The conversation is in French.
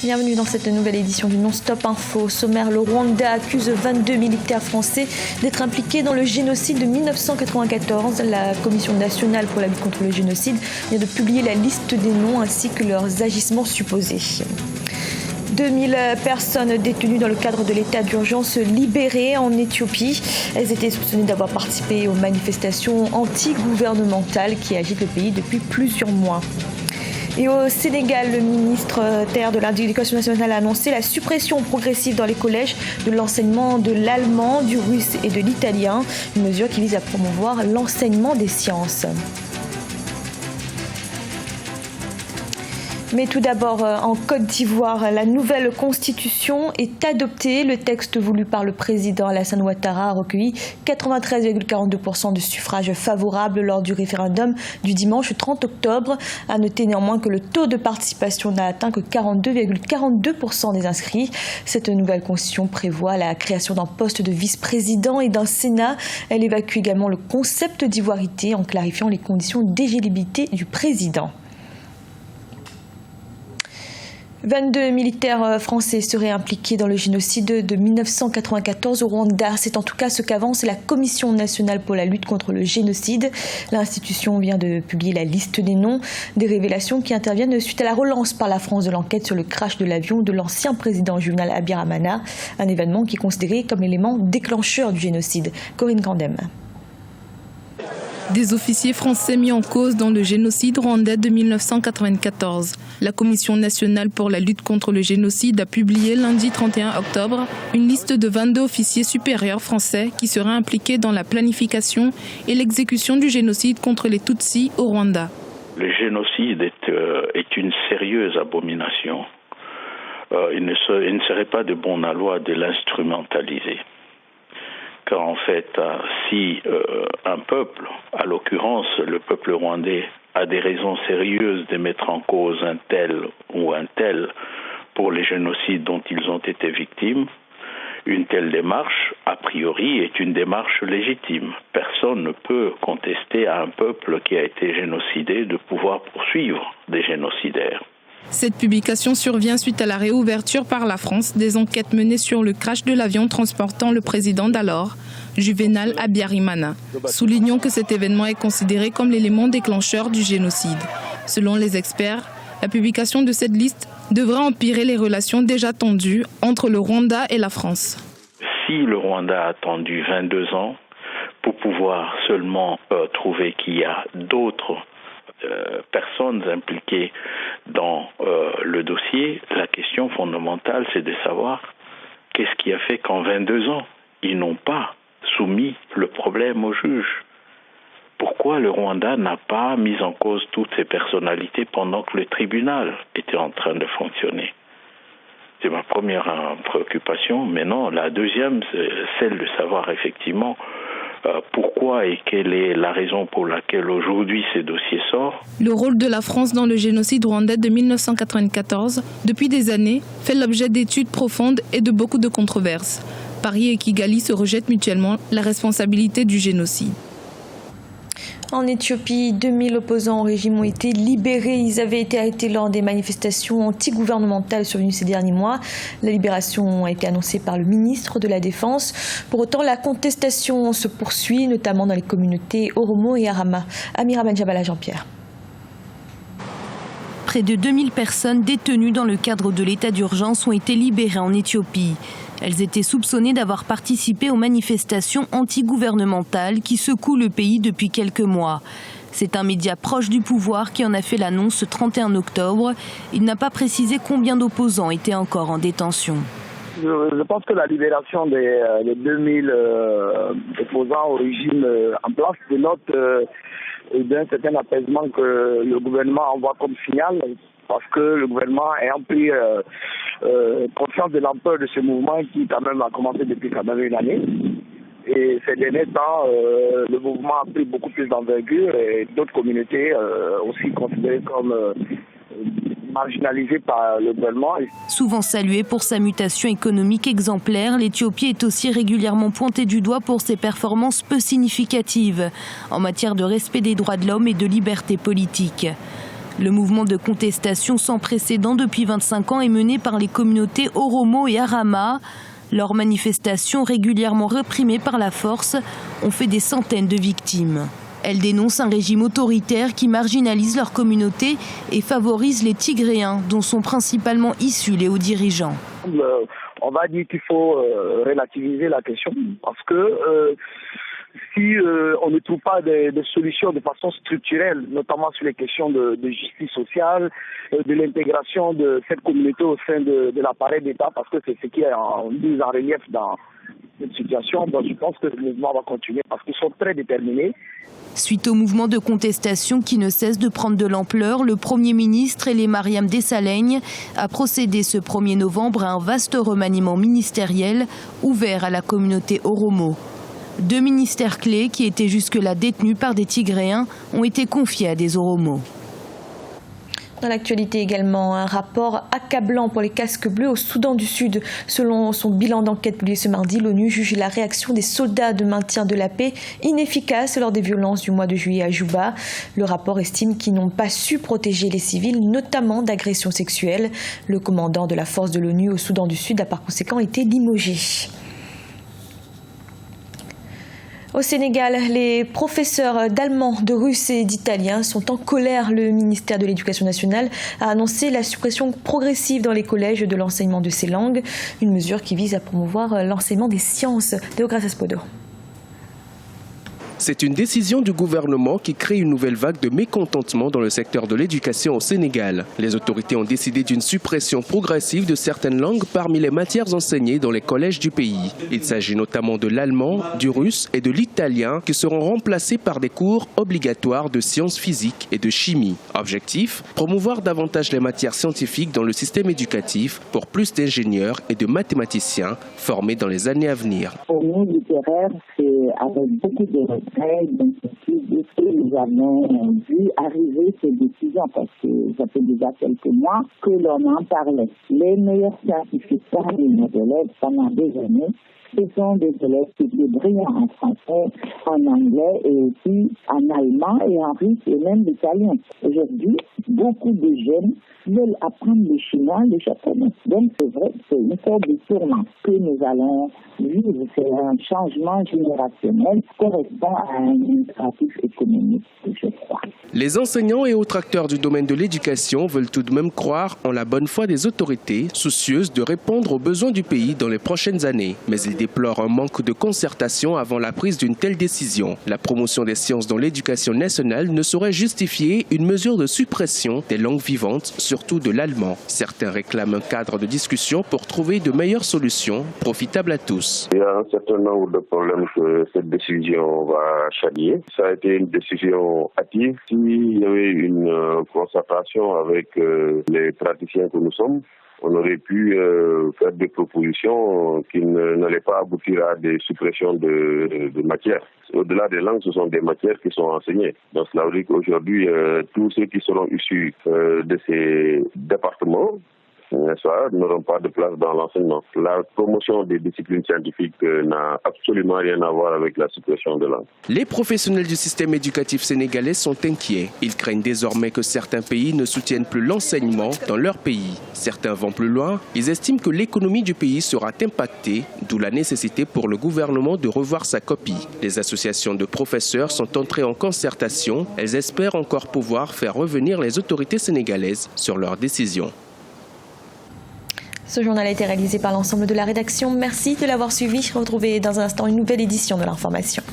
Bienvenue dans cette nouvelle édition du Non-Stop Info. Au sommaire, le Rwanda accuse 22 militaires français d'être impliqués dans le génocide de 1994. La Commission nationale pour la lutte contre le génocide vient de publier la liste des noms ainsi que leurs agissements supposés. 2000 personnes détenues dans le cadre de l'état d'urgence libérées en Éthiopie. Elles étaient soupçonnées d'avoir participé aux manifestations anti-gouvernementales qui agitent le pays depuis plusieurs mois. Et au Sénégal, le ministre de l'Éducation nationale a annoncé la suppression progressive dans les collèges de l'enseignement de l'allemand, du russe et de l'italien, une mesure qui vise à promouvoir l'enseignement des sciences. Mais tout d'abord, en Côte d'Ivoire, la nouvelle constitution est adoptée. Le texte voulu par le président Alassane Ouattara a recueilli 93,42% de suffrages favorables lors du référendum du dimanche 30 octobre. À noter néanmoins que le taux de participation n'a atteint que 42,42% des inscrits. Cette nouvelle constitution prévoit la création d'un poste de vice-président et d'un Sénat. Elle évacue également le concept d'ivoirité en clarifiant les conditions d'éligibilité du président. 22 militaires français seraient impliqués dans le génocide de 1994 au Rwanda. C'est en tout cas ce qu'avance la Commission nationale pour la lutte contre le génocide. L'institution vient de publier la liste des noms, des révélations qui interviennent suite à la relance par la France de l'enquête sur le crash de l'avion de l'ancien président Juvenal Habyarimana, un événement qui est considéré comme l'élément déclencheur du génocide. Corinne Candem. Des officiers français mis en cause dans le génocide rwandais de 1994. La Commission nationale pour la lutte contre le génocide a publié lundi 31 octobre une liste de 22 officiers supérieurs français qui seraient impliqués dans la planification et l'exécution du génocide contre les Tutsis au Rwanda. Le génocide est une sérieuse abomination. Il ne serait pas de bon aloi de l'instrumentaliser. Car en fait, si un peuple, à l'occurrence le peuple rwandais, a des raisons sérieuses de mettre en cause un tel ou un tel pour les génocides dont ils ont été victimes, une telle démarche, a priori, est une démarche légitime. Personne ne peut contester à un peuple qui a été génocidé de pouvoir poursuivre des génocidaires. Cette publication survient suite à la réouverture par la France des enquêtes menées sur le crash de l'avion transportant le président d'alors, Juvenal Habyarimana. Soulignons que cet événement est considéré comme l'élément déclencheur du génocide. Selon les experts, la publication de cette liste devrait empirer les relations déjà tendues entre le Rwanda et la France. Si le Rwanda a attendu 22 ans pour pouvoir seulement trouver qu'il y a d'autres personnes impliquées dans le dossier, la question fondamentale, c'est de savoir qu'est-ce qui a fait qu'en 22 ans, ils n'ont pas soumis le problème au juge. Pourquoi le Rwanda n'a pas mis en cause toutes ces personnalités pendant que le tribunal était en train de fonctionner? C'est ma première préoccupation, mais non, la deuxième, c'est celle de savoir effectivement pourquoi et quelle est la raison pour laquelle aujourd'hui ces dossiers sortent. Le rôle de la France dans le génocide rwandais de 1994, depuis des années, fait l'objet d'études profondes et de beaucoup de controverses. Paris et Kigali se rejettent mutuellement la responsabilité du génocide. En Éthiopie, 2000 opposants au régime ont été libérés. Ils avaient été arrêtés lors des manifestations anti-gouvernementales survenues ces derniers mois. La libération a été annoncée par le ministre de la Défense. Pour autant, la contestation se poursuit, notamment dans les communautés Oromo et Arama. Amira Benjabala, Jean-Pierre. Près de 2000 personnes détenues dans le cadre de l'état d'urgence ont été libérées en Éthiopie. Elles étaient soupçonnées d'avoir participé aux manifestations anti-gouvernementales qui secouent le pays depuis quelques mois. C'est un média proche du pouvoir qui en a fait l'annonce ce 31 octobre. Il n'a pas précisé combien d'opposants étaient encore en détention. Je pense que la libération des 2000 opposants au régime en place dénote d'un certain apaisement que le gouvernement envoie comme signal, parce que le gouvernement ayant pris conscience de l'ampleur de ce mouvement qui quand même a commencé depuis quand même une année. Et ces derniers temps, le mouvement a pris beaucoup plus d'envergure et d'autres communautés aussi considérées comme marginalisées par le gouvernement. Souvent saluée pour sa mutation économique exemplaire, l'Éthiopie est aussi régulièrement pointée du doigt pour ses performances peu significatives en matière de respect des droits de l'homme et de liberté politique. Le mouvement de contestation sans précédent depuis 25 ans est mené par les communautés Oromo et Arama. Leurs manifestations, régulièrement réprimées par la force, ont fait des centaines de victimes. Elles dénoncent un régime autoritaire qui marginalise leur communauté et favorise les Tigréens, dont sont principalement issus les hauts dirigeants. On va dire qu'il faut relativiser la question parce que si on ne trouve pas des solutions de façon structurelle, notamment sur les questions de justice sociale, de l'intégration de cette communauté au sein de l'appareil d'État, parce que c'est ce qui est en mise en relief dans cette situation, je pense que le mouvement va continuer parce qu'ils sont très déterminés. Suite au mouvement de contestation qui ne cesse de prendre de l'ampleur, le Premier ministre Aly Mariam Desalegn a procédé ce 1er novembre à un vaste remaniement ministériel ouvert à la communauté Oromo. 2 ministères clés qui étaient jusque-là détenus par des Tigréens ont été confiés à des Oromo. Dans l'actualité également, un rapport accablant pour les casques bleus au Soudan du Sud. Selon son bilan d'enquête publié ce mardi, l'ONU juge la réaction des soldats de maintien de la paix inefficace lors des violences du mois de juillet à Juba. Le rapport estime qu'ils n'ont pas su protéger les civils, notamment d'agressions sexuelles. Le commandant de la force de l'ONU au Soudan du Sud a par conséquent été limogé. Au Sénégal, les professeurs d'allemand, de russe et d'italien sont en colère. Le ministère de l'Éducation nationale a annoncé la suppression progressive dans les collèges de l'enseignement de ces langues, une mesure qui vise à promouvoir l'enseignement des sciences. Deogratias Podo. C'est une décision du gouvernement qui crée une nouvelle vague de mécontentement dans le secteur de l'éducation au Sénégal. Les autorités ont décidé d'une suppression progressive de certaines langues parmi les matières enseignées dans les collèges du pays. Il s'agit notamment de l'allemand, du russe et de l'italien qui seront remplacés par des cours obligatoires de sciences physiques et de chimie. Objectif, promouvoir davantage les matières scientifiques dans le système éducatif pour plus d'ingénieurs et de mathématiciens formés dans les années à venir. Pour nous, littéraire, c'est avec beaucoup de d'inquiétude que nous avons vu arriver ces décisions parce que ça fait déjà quelques mois que l'on en parlait. Les meilleurs scientifiques parmi nos élèves pendant des années, ce sont des élèves qui étaient brillants en français, en anglais et aussi en allemand et en russe et même l'italien. Aujourd'hui, beaucoup de jeunes veulent apprendre le chinois, le japonais. Donc c'est vrai, c'est une sorte de tournant que nous allons vivre. C'est un changement générationnel qui correspond à un impératif économique, je crois. Les enseignants et autres acteurs du domaine de l'éducation veulent tout de même croire en la bonne foi des autorités, soucieuses de répondre aux besoins du pays dans les prochaines années. Mais ils déplorent un manque de concertation avant la prise d'une telle décision. La promotion des sciences dans l'éducation nationale ne saurait justifier une mesure de suppression des langues vivantes, surtout de l'allemand. Certains réclament un cadre de discussion pour trouver de meilleures solutions profitables à tous. Il y a un certain nombre de problèmes que cette décision va challier. Ça a été une décision hâtive. S'il y avait une concertation avec les praticiens que nous sommes, on aurait pu faire des propositions qui n'allaient pas aboutir à des suppressions de matières. Au-delà des langues, ce sont des matières qui sont enseignées. Donc cela veut dire qu'aujourd'hui, tous ceux qui seront issus de ces départements n'auront pas de place dans l'enseignement. La promotion des disciplines scientifiques n'a absolument rien à voir avec la suppression de langue. Les professionnels du système éducatif sénégalais sont inquiets. Ils craignent désormais que certains pays ne soutiennent plus l'enseignement dans leur pays. Certains vont plus loin. Ils estiment que l'économie du pays sera impactée, d'où la nécessité pour le gouvernement de revoir sa copie. Les associations de professeurs sont entrées en concertation. Elles espèrent encore pouvoir faire revenir les autorités sénégalaises sur leurs décisions. Ce journal a été réalisé par l'ensemble de la rédaction. Merci de l'avoir suivi. Retrouvez dans un instant une nouvelle édition de l'information.